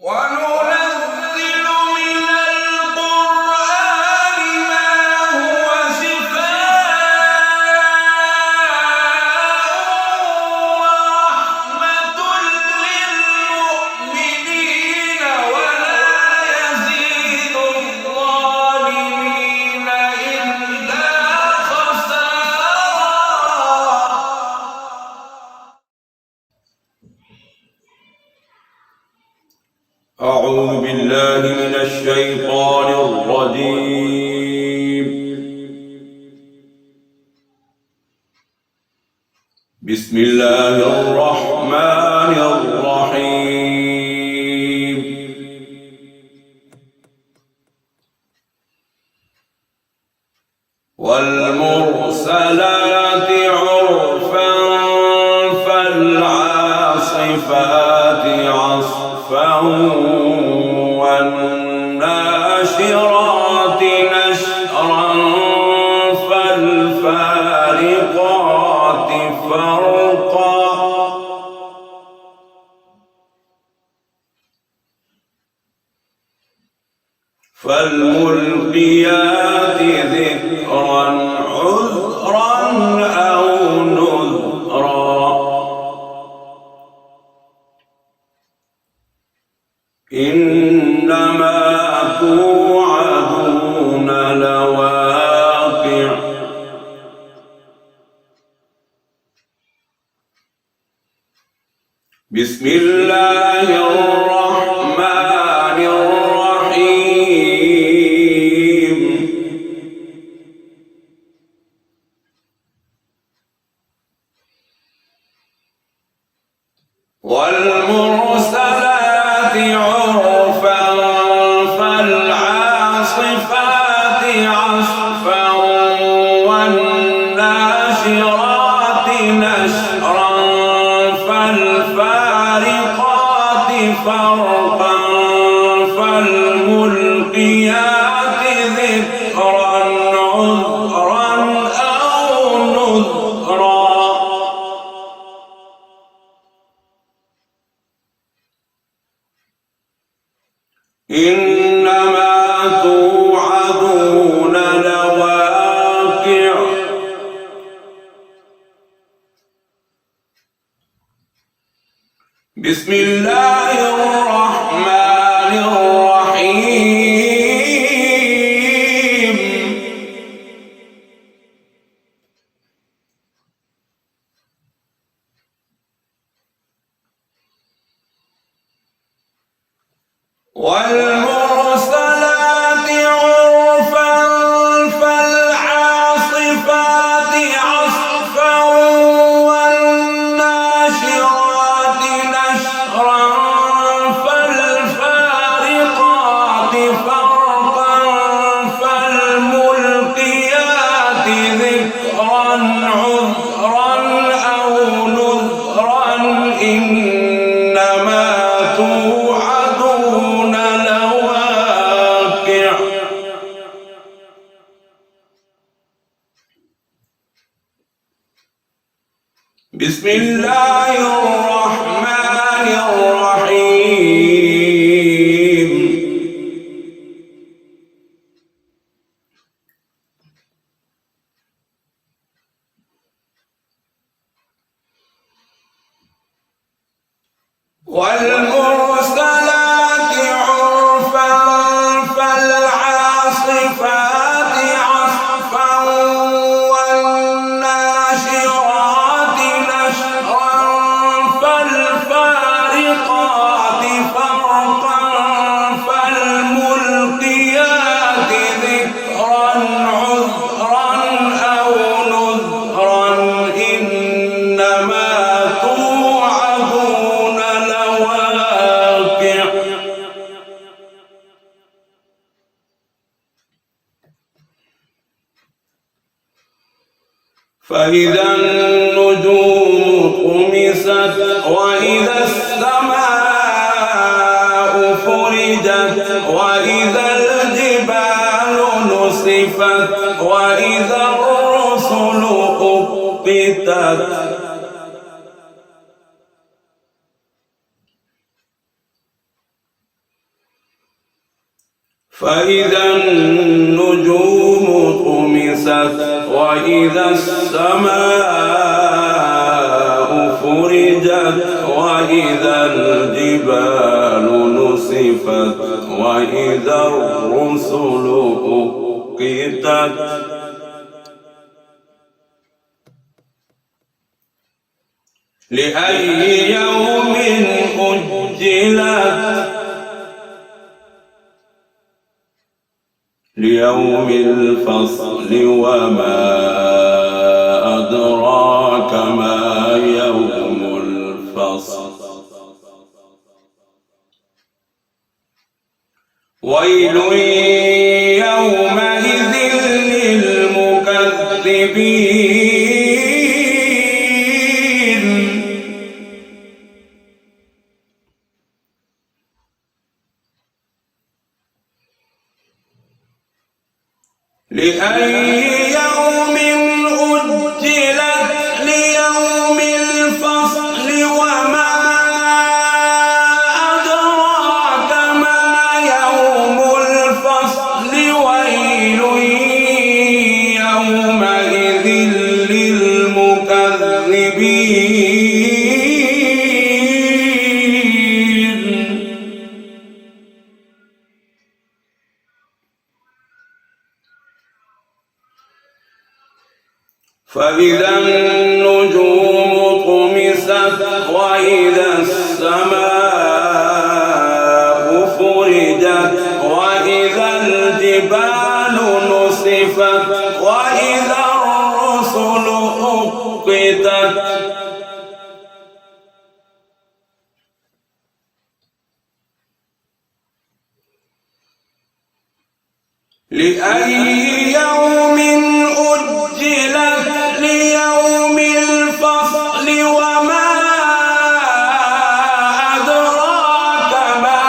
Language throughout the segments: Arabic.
وننزل من القرآن ما هو شفاء ورحمة للمؤمنين ولا يزيد الظالمين إلا خسارا. أعوذ بالله من الشيطان الرجيم. بسم الله الرحمن الرحيم. والمرسلات عرفا فالعاصفات عصفا والناشرات نشرا فالفارقات فرقا فالملقيات ذكرا عذرا أو نذرا إنما توعدون لواقع بسم الله الرحمن الرحيم. والمرسلات عرفا فالعاصفات عصفا والناشرات نشرا فالفارقات فرقا فالملقيات ذكرا عذرا أو نذرا إنما توعدون لواقع بسم الله الرحمن الرحيم. والمرسلات عرفا فالعاصفات عصفا والناشرات نشرا فالفارقات فرقا فالملقيات ذكرا عذرا أو نذرا إنما توعدون لواقع بسم الله الرحمن الرحيم. والمرسلات عرفا فالعاصفات عصفا والناشرات نشرا فالفارقات فرقا فالملقيات ذكرا عذرا أو نذرا إنما توعدون لواقع فإذا النجوم طمست وإذا السماء فرجت وإذا الجبال نسفت وإذا الرسل أقتت وإذا النجوم طمست وإذا السماء فرجت وإذا الجبال نسفت وإذا الرسل أقتت لأي يوم أجلت ليوم الفصل وما أدراك ما يوم الفصل ويل يومئذ للمكذبين لأي يوم أجلت ليوم الفصل وما أدراك ما يوم الفصل ويل يومئذ للمكذبين فإذا النجوم طمست وإذا السماء فرجت وإذا الجبال نسفت وإذا الرسل أقتت لأي يوم أجلت ليوم الفصل وما أدراك ما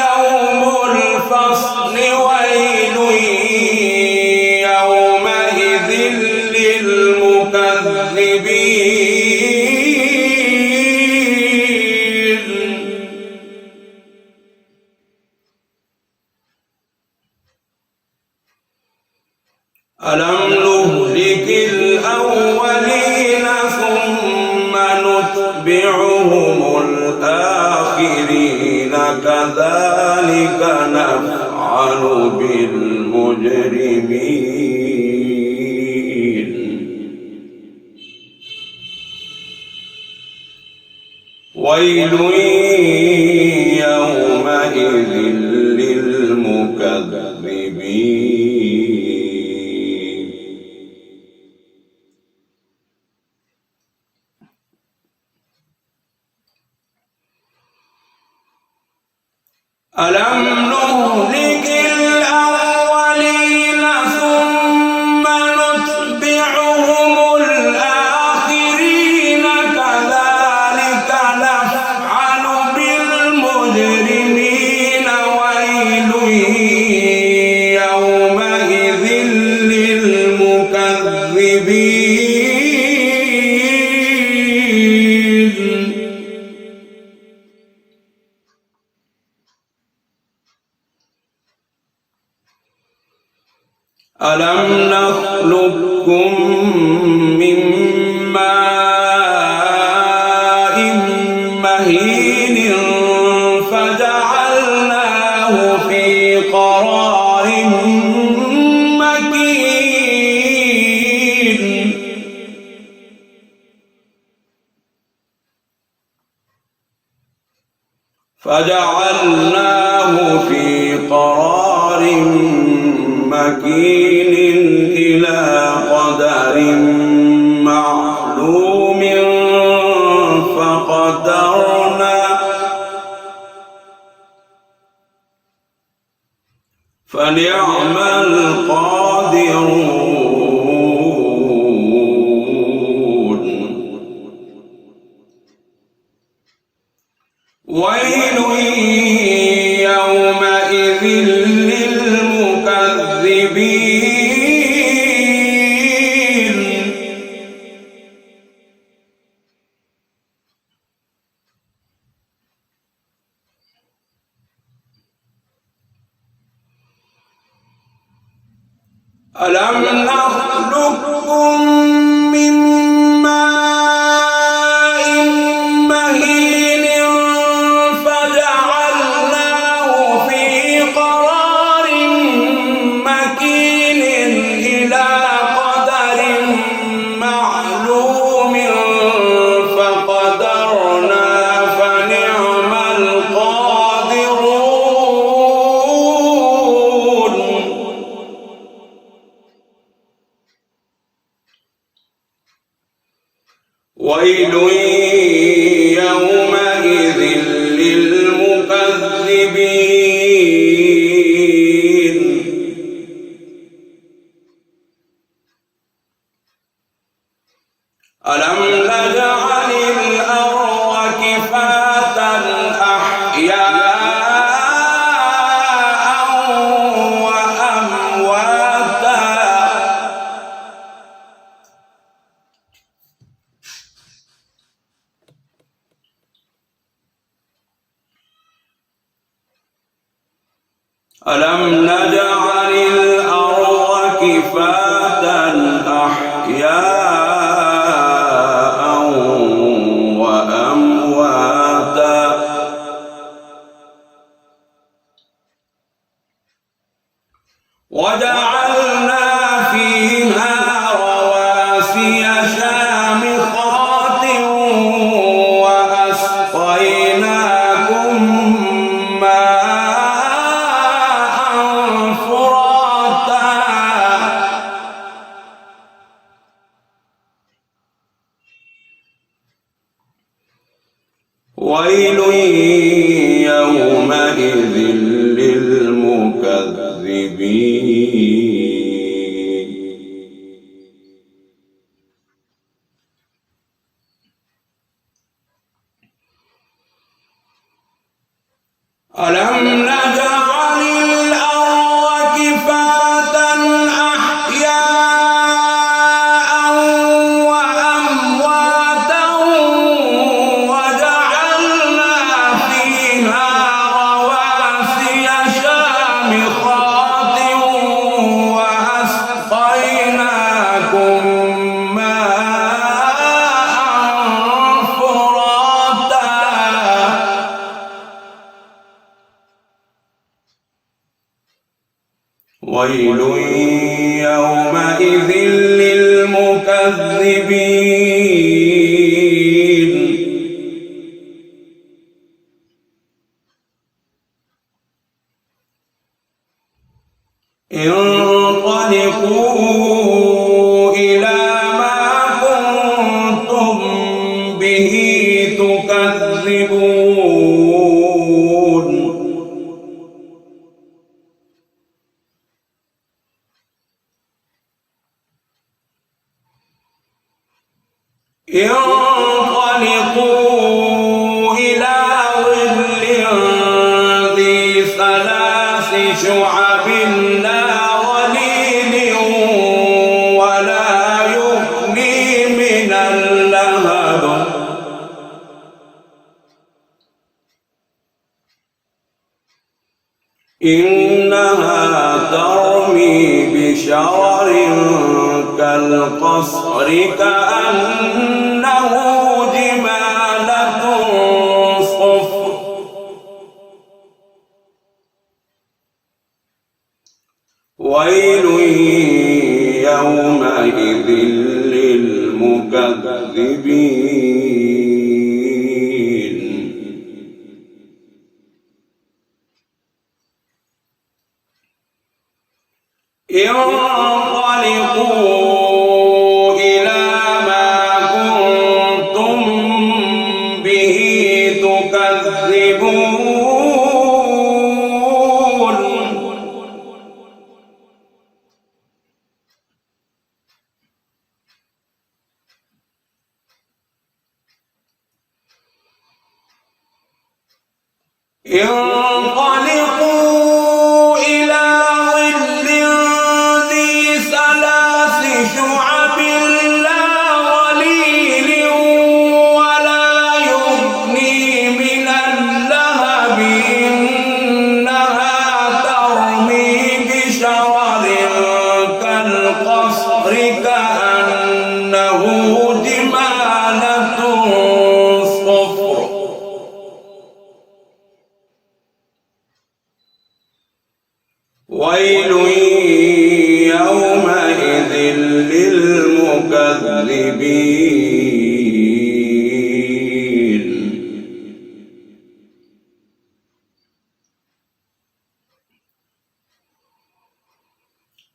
يوم الفصل ويل يومئذ للمكذبين ألم نهلك الأولين ثم نتبعهم الآخرين كذلك نفعل بالمجرمين ويل يومئذ للمكذبين ألم نهلك الأولين ثم نتبعهم الآخرين كذلك نفعل بالمجرمين ويل يومئذ للمكذبين ألم نخلقكم من ماء مهين فجعلناه في قرار مكين فجعلناه في قرار مكين إلى قدر معلوم فقدرنا فنعم القادرون ويل يومئذ للمكذبين ألم نخلقكم من ماء مهين فجعلناه في قرار مكين إلى قدر معلوم فقدرنا فنعم القادرون ويل يومئذ للمكذبين ألم نجعل الأرض كفاتا أحياء وأمواتا ألم نجعل الأرض كفاتا أحياء وأمواتا وجعلنا فيها رواسي شامخات وأسقيناكم ماء فراتا ويل يومئذ للمكذبين ألم نجعل الأرض كفاتا أحياء وأمواتا وجعلنا فيها رواسي شامخات وأسقيناكم ماء فراتا ويل يومئذ للمكذبين انطلقوا إلى ما كنتم به تكذبون انطلقوا إلى ظل ذي ثلاث شعب لا ظليل ولا يغني من اللهب إنها ترمي بشرر كالقصر كأنه جمالة صفر ويل يومئذ للمكذبين انطلقوا إلى ما كنتم به تكذبون انطلقوا إلى ظل ذي ثلاث شعب لا ظليل ولا يغني من اللهب إنها ترمي بشرر كالقصر له جمالة صفر ويل يومئذ للمكذبين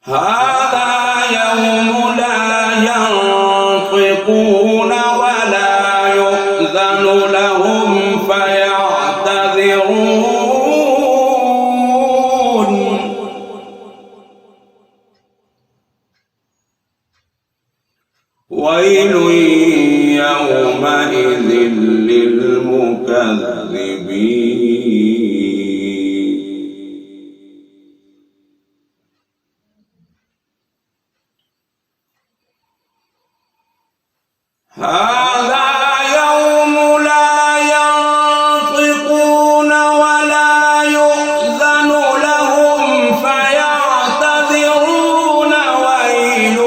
هذا يوم لا ينطقون ولا يؤذن لهم فيعتذرون ويل يومئذ للمكذبين هذا يوم لا ينطقون ولا يؤذن لهم فيعتذرون ويل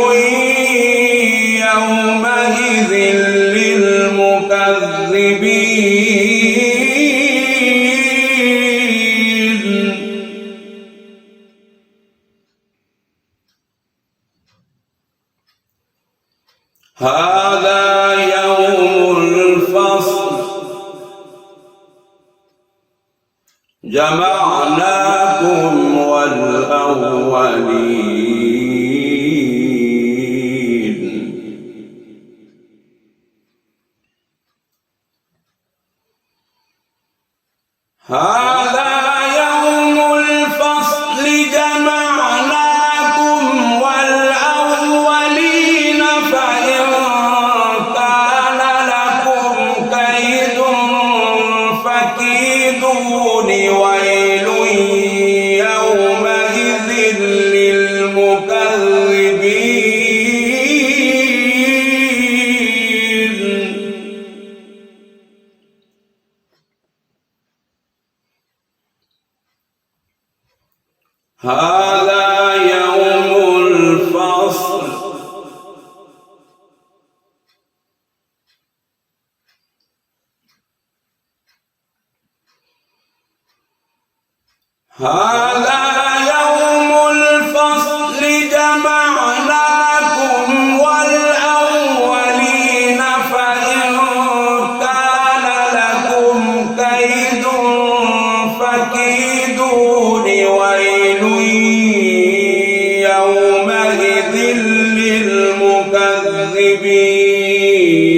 يومئذ للمكذبين هذا يوم الفصل جمعناكم والأولين هذا يوم الفصل جمعناكم والأولين فإن كان لكم كيد فكيدون ويل يومئذ للمكذبين هذا يوم الفصل هذا يوم الفصل جمعناكم والأولين فإن كان لكم كيد فكيدون ويل يومئذ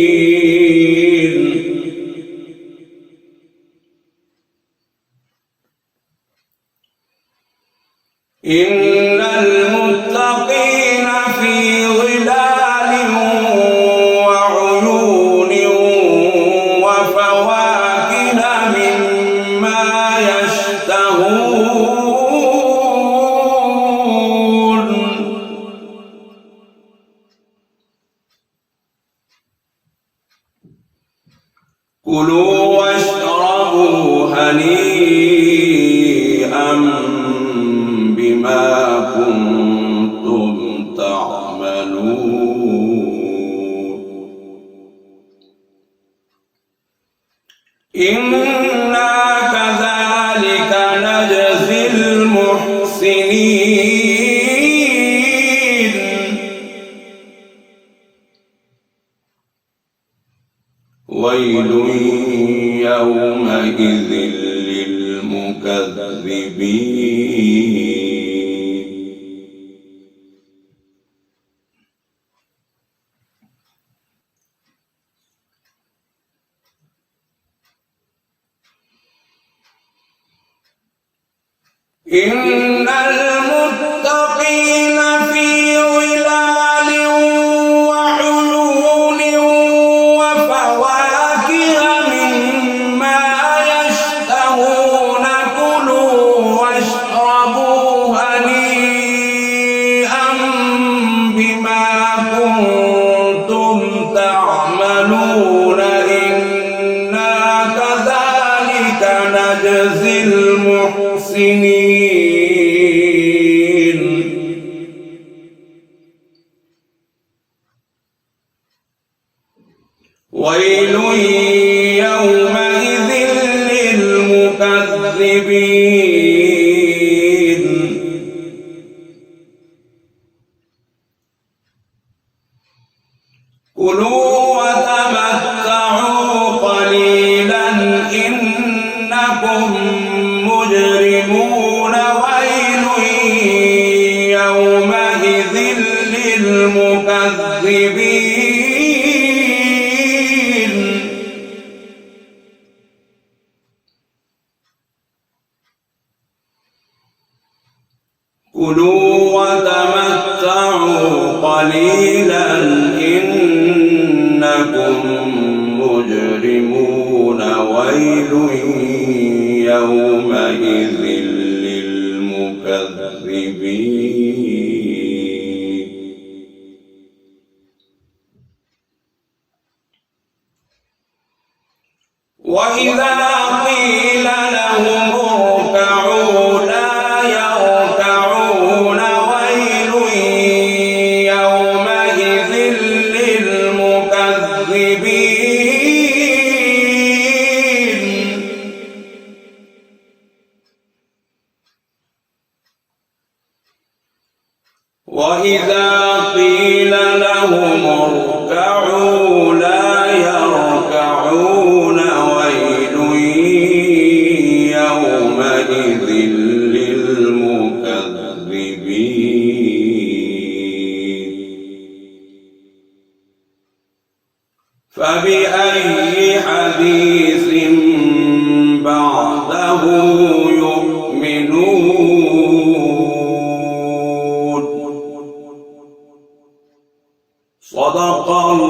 للمكذبين إن المتقين في ظلال وعيون وفواكه مما يشتهون كلوا واشربوا هنيئا بما كنتم تعملون إنا كذلك نجزي المحسنين ويل يومئذ للمكذبين إن المتقين في ظلال وعيون وفواكه مما يشتهون كلوا واشربوا هنيئا بما كنتم تعملون إنا كذلك نجزي المحسنين ويل يومئذ للمكذبين كلوا وتمتعوا قليلا إنكم مجرمون ويل يومئذ للمكذبين كلوا وتمتعوا قليلا إنكم مجرمون ويل يومئذ للمكذبين وإذا قيل لهم اركعوا لا يركعون ويل يومئذ للمكذبين وإذا قيل لهم اركعوا لا يركعون ويل يومئذ للمكذبين فبأي حديث بعده يؤمنون صدق الله